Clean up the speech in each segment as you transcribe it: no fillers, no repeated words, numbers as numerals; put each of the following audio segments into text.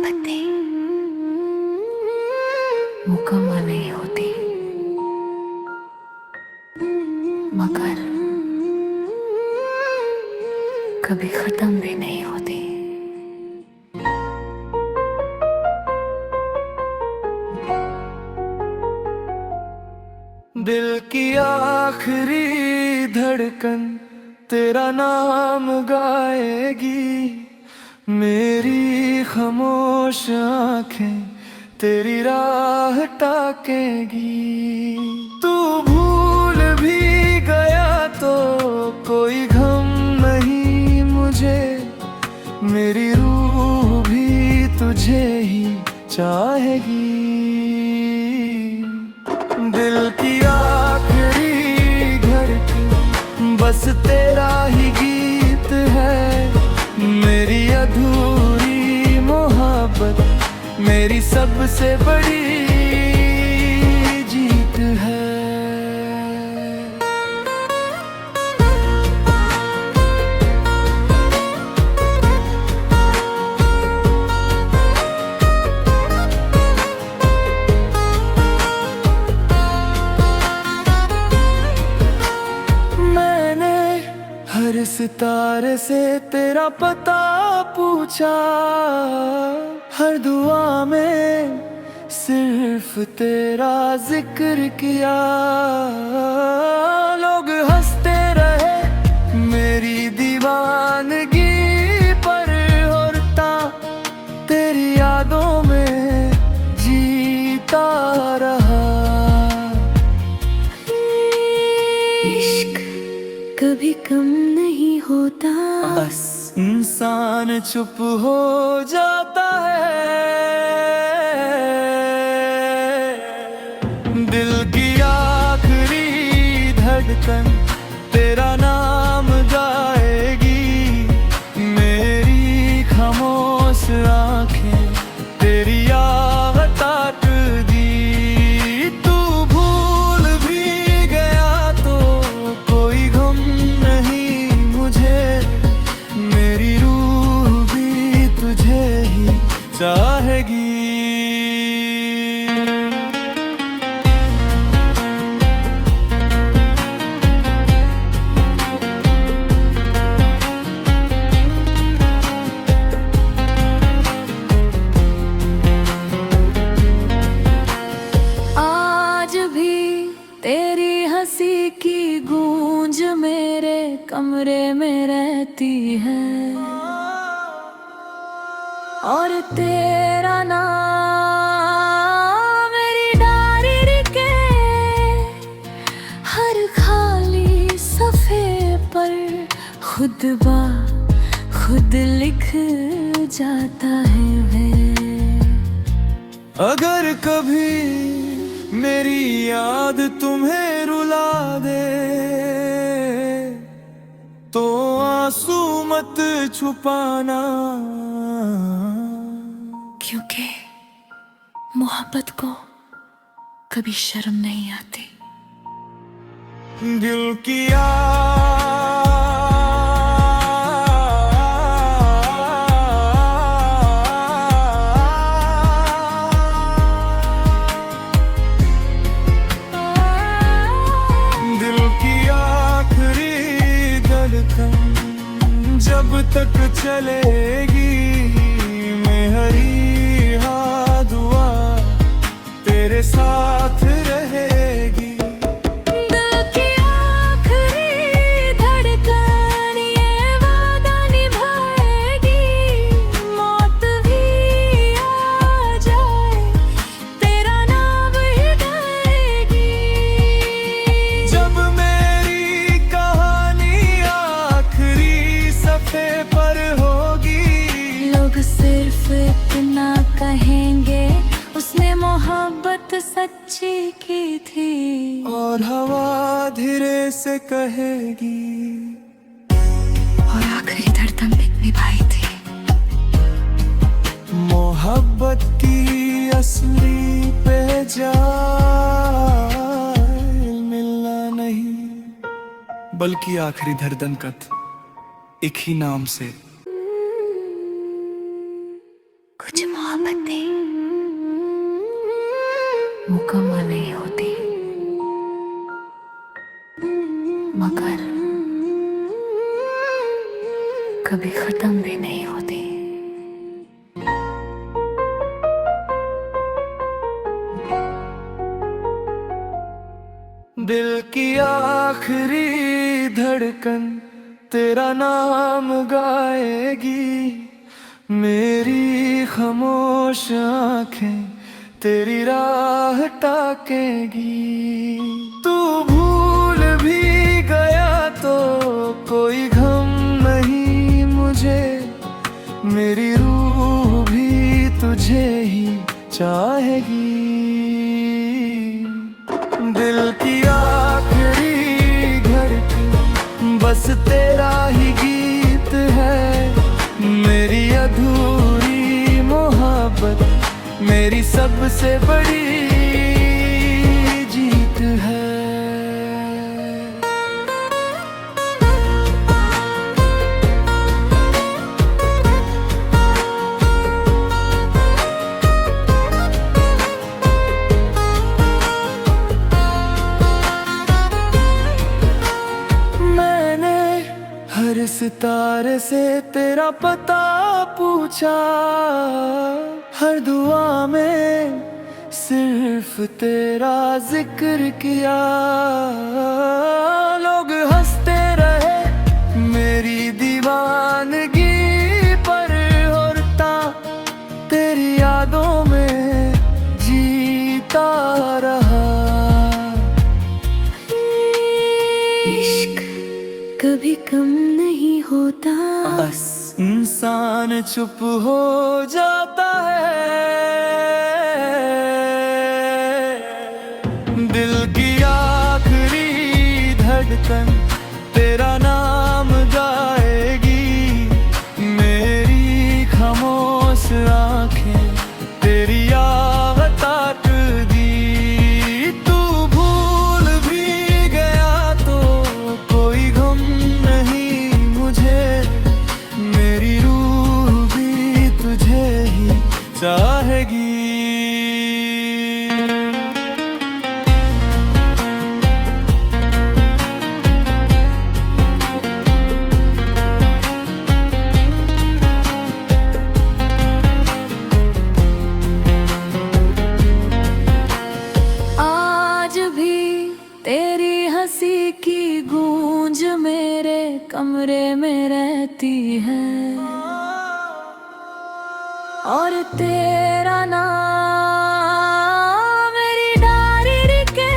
मोहब्बतें मुकम्मल नहीं होती, मगर कभी खत्म भी नहीं होती। दिल की आखिरी धड़कन तेरा नाम गाएगी, मेरी खामोश आंखें तेरी राह ताकेगी। तू भूल भी गया तो कोई गम नहीं मुझे, मेरी रूह भी तुझे ही चाहेगी। दिल की आखिरी धड़कन बस तेरा ही गीत है, मेरी अधूरी मोहब्बत मेरी सबसे बड़ी जीत है। हर सितारे से तेरा पता पूछा, हर दुआ में सिर्फ तेरा जिक्र किया। लोग हंसते रहे मेरी दीवानगी पर, होता तेरी यादों में जीता रहा। इश्क कभी कम नहीं होता, बस इंसान चुप हो जाता है। दिल की आखिरी धड़कन तेरा नाम गाएगी, मेरी खामोश आंखें तेरी याद ताकेगी। तू भूल भी गया तो कोई गम नहीं मुझे, मेरी रूह भी तुझे ही चाहेगी। आज भी तेरी हंसी की गूंज मेरे कमरे में रहती है, और तेरा नाम मेरी डायरी के हर खाली सफ़े पर खुद ब खुद लिख जाता है वे। अगर कभी मेरी याद तुम्हें रुला दे तो आंसू मत छुपाना, क्योंकि मोहब्बत को कभी शर्म नहीं आती। दिल की जब तक चलेगी, मेरी हाँ दुआ तेरे साथ रहेगी। दिल की आखिरी धड़कन ये वादा निभाएगी, मौत भी आ जाए तेरा नाम ही गाएगी। जब मेरी कहानी आखिरी सफ़े पर होगी, लोग सिर्फ इतना कहेंगे उसने मोहब्बत सच्ची की थी, और हवा धीरे से कहेगी और आखिरी धड़कन भी निभाई थी। मोहब्बत की असली पहचान मिलना नहीं, बल्कि आखिरी धड़कन एक ही नाम से। कुछ मोहब्बत मुकम्मल नहीं होती, मगर कभी खत्म भी नहीं होती। दिल की आखिरी धड़कन तेरा नाम गाएगी, मेरी खामोश आंखें तेरी राह ताकेगी। तू भूल भी गया तो कोई गम नहीं मुझे, मेरी रूह भी तुझे ही चाहेगी। दिल की आखिरी धड़कन बस तेरा ही गीत है, मेरी अधूरी मोहब्बत मेरी सबसे बड़ी जीत है। हर सितारे से तेरा पता पूछा, हर दुआ में सिर्फ तेरा जिक्र किया। लोग हंसते रहे मेरी दीवानगी पर, होता तेरी यादों में जीता रहा। इश्क कभी कम नहीं होता, बस इंसान चुप हो जाता है। दिल की आखिरी धड़कन तेरा नाम गाएगी, मेरी खामोश आंखें तेरी याद ताकदी। तू भूल भी गया तो कोई गम नहीं मुझे, मेरी रूह भी तुझे ही चाहेगी। आज भी तेरी हंसी की गूंज मेरे कमरे में रहती है, और तेरा नाम मेरी डायरी के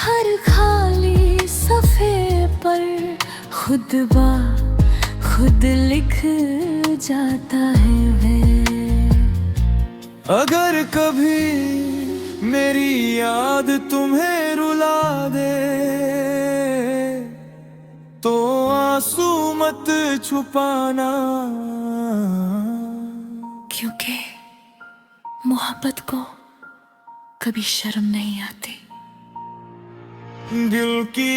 हर खाली सफ़े पर खुद ब खुद लिख जाता है वे। अगर कभी मेरी याद तुम्हें रुला दे तो आंसू मत छुपाना, क्योंकि मोहब्बत को कभी शर्म नहीं आती। दिल की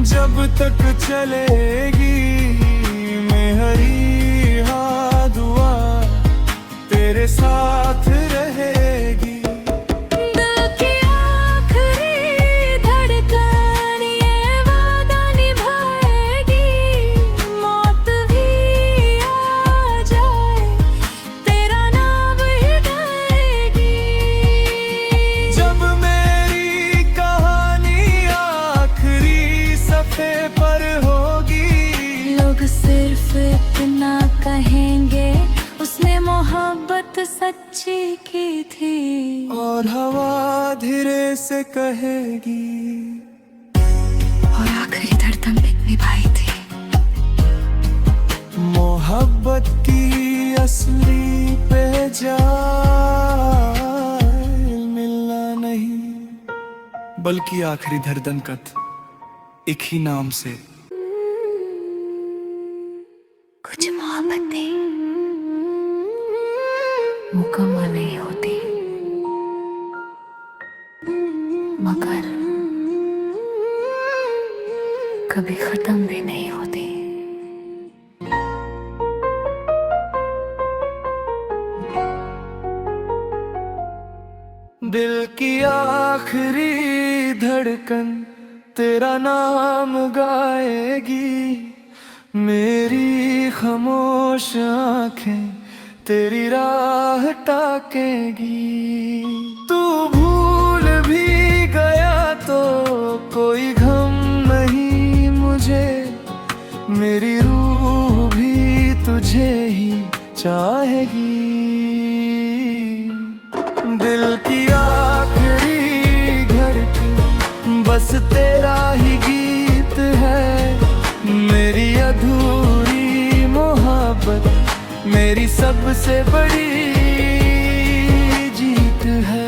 जब तक चलेगी मेरी हाँ दुआ तेरे साथ रहेगी। दिल की आखिरी धड़कन ये वादा निभाएगी, मौत भी आ जाए तेरा नाम ही गाएगी। जब मेरी कहानी आखिरी सफ़े पर होगी, लोग सिर्फ इतना कहेंगे उसने मोहब्बत सच्ची की थी, और हवा धीरे से कहेगी और आखिरी धड़कन निभाई थी। मोहब्बत की असली पहचान मिलना नहीं बल्कि आखिरी धड़कन का एक ही नाम से। कुछ मोहब्बतें मुकम्मल नहीं होती, मगर कभी खत्म भी नहीं होती। दिल की आखिरी धड़कन तेरा नाम गाएगी, मेरी खामोश आंखें तेरी राह ताकेगी। तू भूल भी गया तो कोई गम नहीं मुझे, मेरी रूह भी तुझे ही चाहेगी। दिल की आखिरी धड़कन बस तेरा ही गीत है, मेरी अधूरी मोहब्बत मेरी सबसे बड़ी जीत है।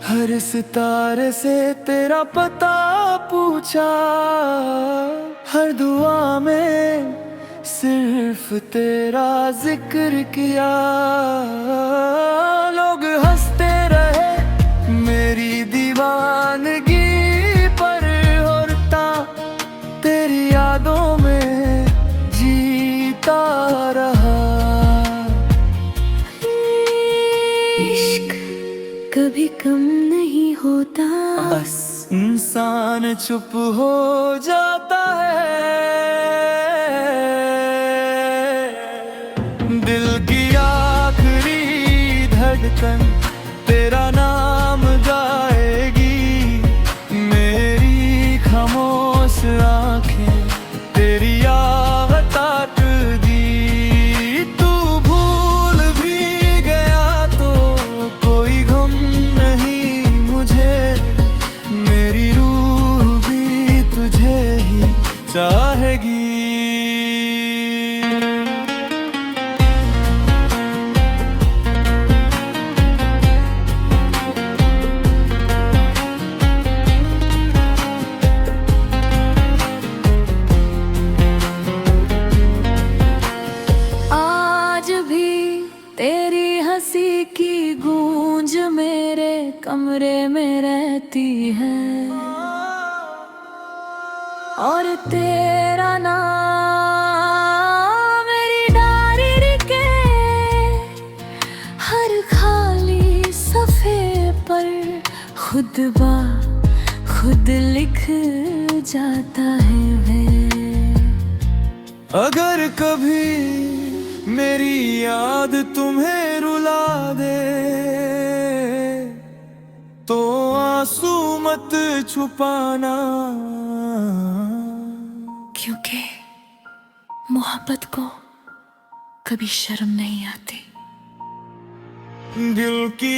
हर सितारे से तेरा पता पूछा, हर दुआ में सिर्फ तेरा जिक्र किया। लोग हंसते रहे मेरी दीवानगी पर, होता तेरी यादों में जीता रहा। इश्क कभी कम नहीं होता, बस इंसान चुप हो जाता है। दिल की आखिरी धड़कन तेरा नाम गाएगी, मेरी खामोश आंखें तेरी याद ताकेगी। तू भूल भी गया तो कोई गम नहीं मुझे, मेरी रूह भी तुझे ही चाहेगी। आज भी तेरी हंसी की गूंज मेरे कमरे में रहती है, और तेरा नाम मेरी डायरी के हर खाली सफ़े पर खुद ब खुद लिख जाता है वे। अगर कभी मेरी याद तुम्हें रुला दे तो आंसू मत छुपाना, क्योंकि मोहब्बत को कभी शर्म नहीं आती। दिल की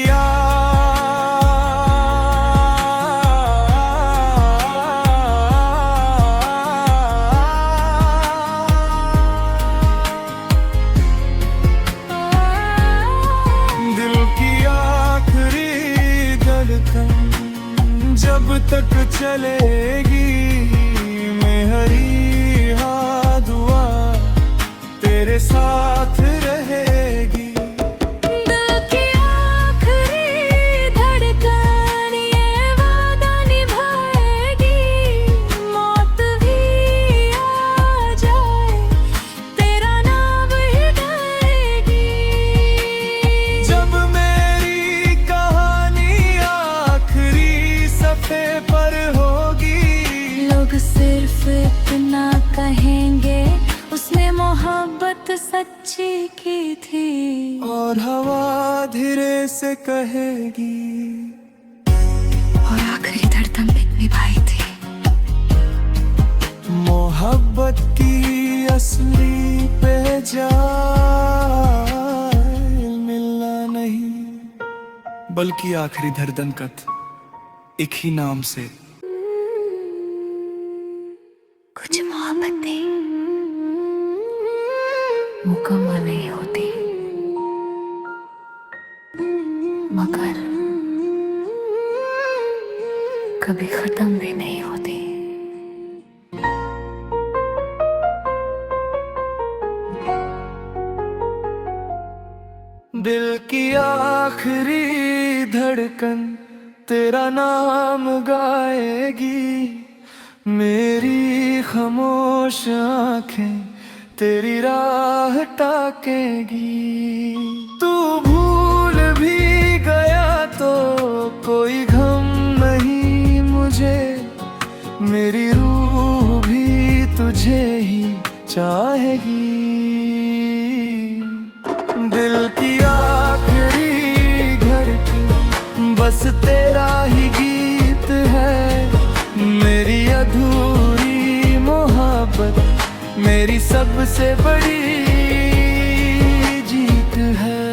जब तक चलेगी मेरी हाँ दुआ तेरे साथ रहेगी। दिल की आखिरी धड़कन ये वादा निभाएगी, मौत भी आ जाए तेरा नाम ही गाएगी। जब मेरी कहानी आखिरी सफ़े पर होगी, लोग सिर्फ इतना कहेंगे उसने मोहब्बत सच्ची की थी, और हवा धीरे से कहेगी और आखिरी धड़कन निभाई थी। मोहब्बत की असली पहचान मिलना नहीं बल्कि आखिरी धड़कन एक ही नाम से। कुछ मोहब्बतें मुकम्मल नहीं होती, मगर कभी खत्म भी नहीं होती। दिल की आखिरी धड़कन तेरा नाम गाएगी, मेरी खामोश आंखें तेरी राह ताकेगी। तू भूल भी गया तो कोई गम नहीं मुझे, मेरी रूह भी तुझे ही चाहेगी। दिल की आखिरी धड़कन बस तेरा ही गीत है, मेरी अधूरी मोहब्बत मेरी सबसे बड़ी जीत है।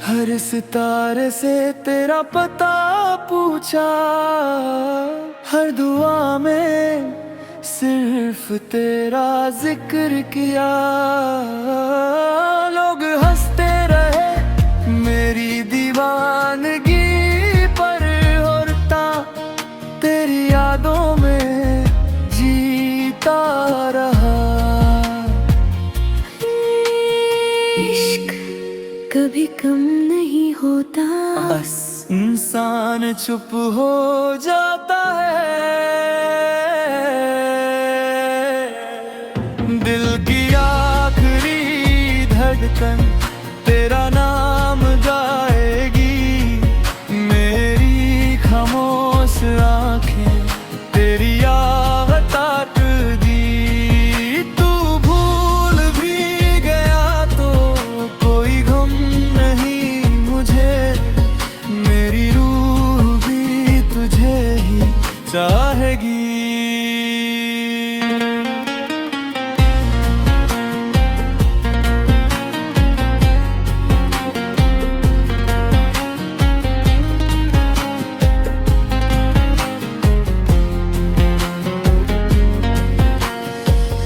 हर सितारे से तेरा पता पूछा, हर दुआ में सिर्फ तेरा जिक्र किया। लोग हंसते रहे मेरी दीवानगी पर, होता तेरी यादों में जीता रहा। इश्क कभी कम नहीं होता, बस इंसान चुप हो जाता है। दिल की आखिरी धड़कन तेरा नाम गाएगी, मेरी खामोश आंखें तेरी याद ताकदी। तू भूल भी गया तो कोई गम नहीं मुझे, मेरी रूह भी तुझे ही चाहेगी।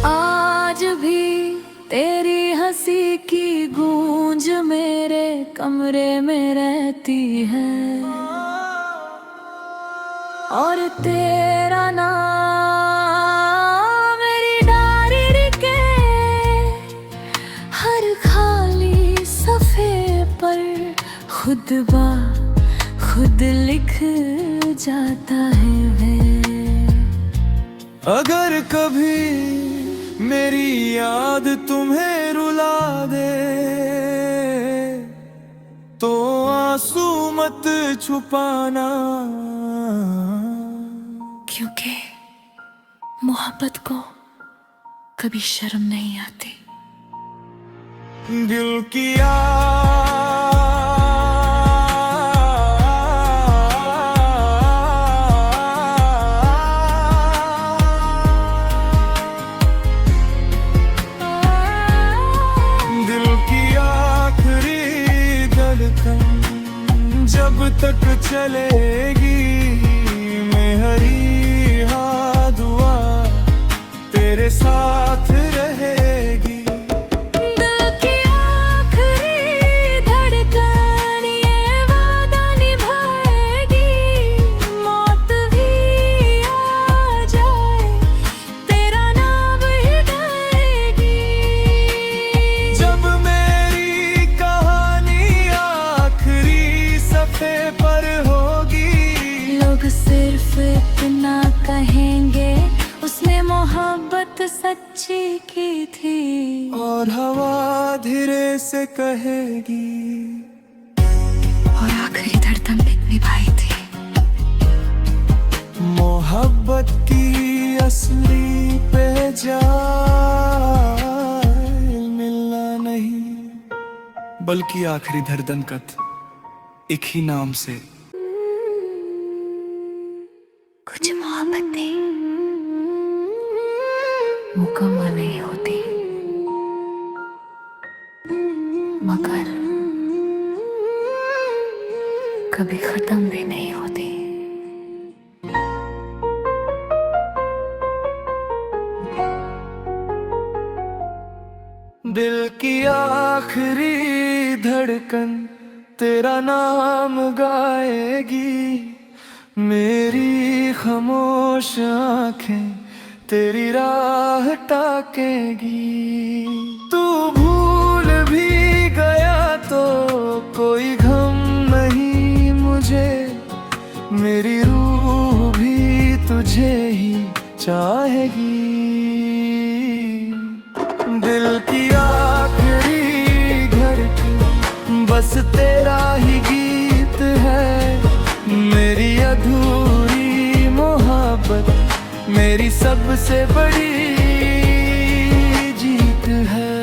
आज भी तेरी हंसी की गूंज मेरे कमरे में रहती है, और तेरा नाम मेरी डायरी के हर खाली सफ़े पर खुद बा खुद लिख जाता है वे। अगर कभी मेरी याद तुम्हें रुला दे तो आंसू मत छुपाना, क्योंकि मोहब्बत को कभी शर्म नहीं आती। दिल की जब तक चलेगी मेरी हाँ दुआ तेरे साथ रहेगी। दिल की आखिरी धड़कन ये वादा निभाएगी, मौत भी आ जाए तेरा नाम ही गाएगी। जब मेरी कहानी आखिरी सफ़े पर होगी, लोग सिर्फ इतना कहेंगे उसने मोहब्बत सच्ची की थी, और हवा धीरे से कहेगी और आखिरी धड़कन निभाई थी। मोहब्बत की असली पहचान मिलना नहीं बल्कि आखिरी धड़कन कत एक ही नाम से। कुछ मोहब्बतें मुकम्मल नहीं होती, मगर कभी खत्म भी नहीं होती। दिल की आखिरी धड़कन तेरा नाम गाएगी, मेरी खामोश आंखें तेरी राह ताकेगी। तू भूल भी गया तो कोई गम नहीं मुझे, मेरी रूह भी तुझे ही चाहेगी। दिल की आखिरी धड़कन बस तेरा ही गीत है, मेरी अधूरी मोहब्बत मेरी सबसे बड़ी जीत है।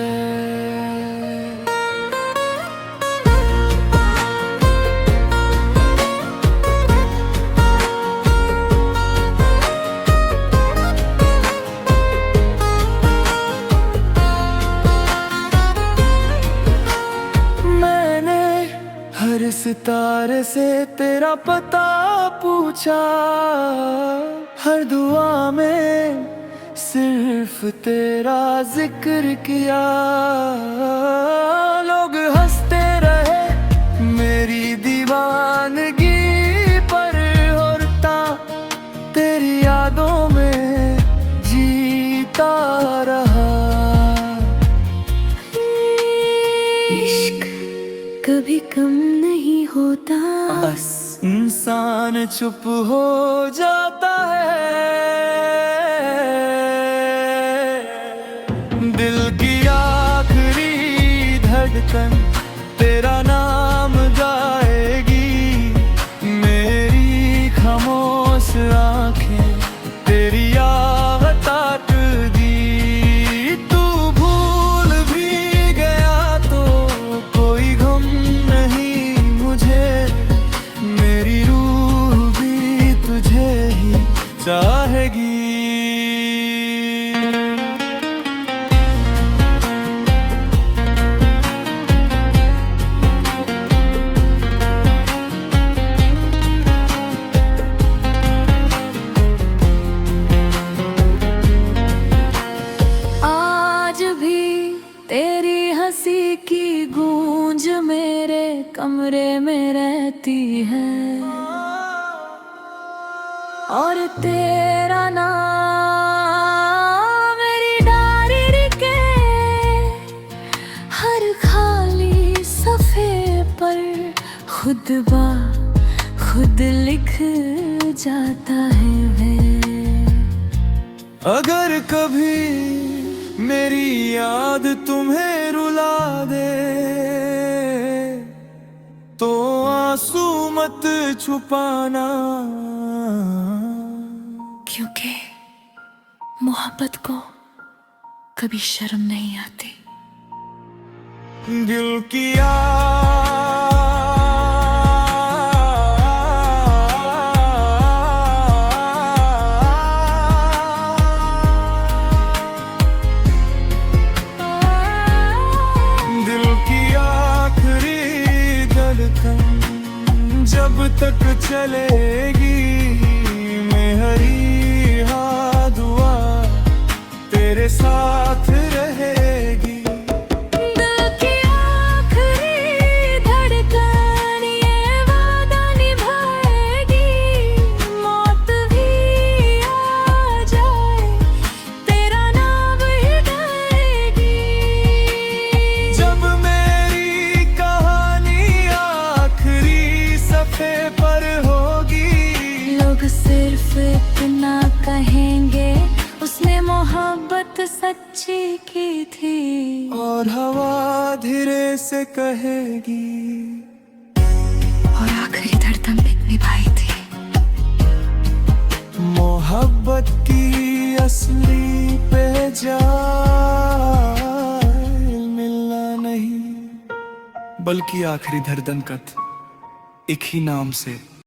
हर सितारे से तेरा पता पूछा, हर दुआ में सिर्फ तेरा जिक्र किया। लोग हंसते रहे मेरी दीवानगी पर, होता तेरी यादों में जीता रहा। इश्क कभी कम नहीं होता, बस इंसान चुप हो जाता है। दिल की आखिरी धड़कन तेरा नाम गाएगी, मेरी खामोश आंखें तेरी याद ताकेगी। तू भूल भी गया तो कोई गम नहीं मुझे, मेरी रूह भी तुझे ही चाहेगी। आज भी तेरी हंसी की गूंज मेरे कमरे में रहती है, और तेरा नाम मेरी डायरी के हर खाली सफ़े पर खुद बा खुद लिख जाता है वे। अगर कभी मेरी याद तुम्हें रुला दे तो आंसू मत छुपाना, क्योंकि मोहब्बत को कभी शर्म नहीं आती। दिल की जब तक चलेगी मेरी हाँ दुआ तेरे साथ रहेगी। दिल की आखिरी धड़कन ये वादा निभाएगी, मौत भी आ जाए तेरा नाम ही गाएगी। जब मेरी कहानी आखिरी सफ़े पर होगी, लोग सिर्फ इतना कहेंगे उसने मोहब्बत सच्ची की थी, और हवा धीरे से कहेगी और आखिरी धड़कन निभाई थी। मोहब्बत की असली पहचान मिलना नहीं बल्कि आखिरी धड़कन एक ही नाम से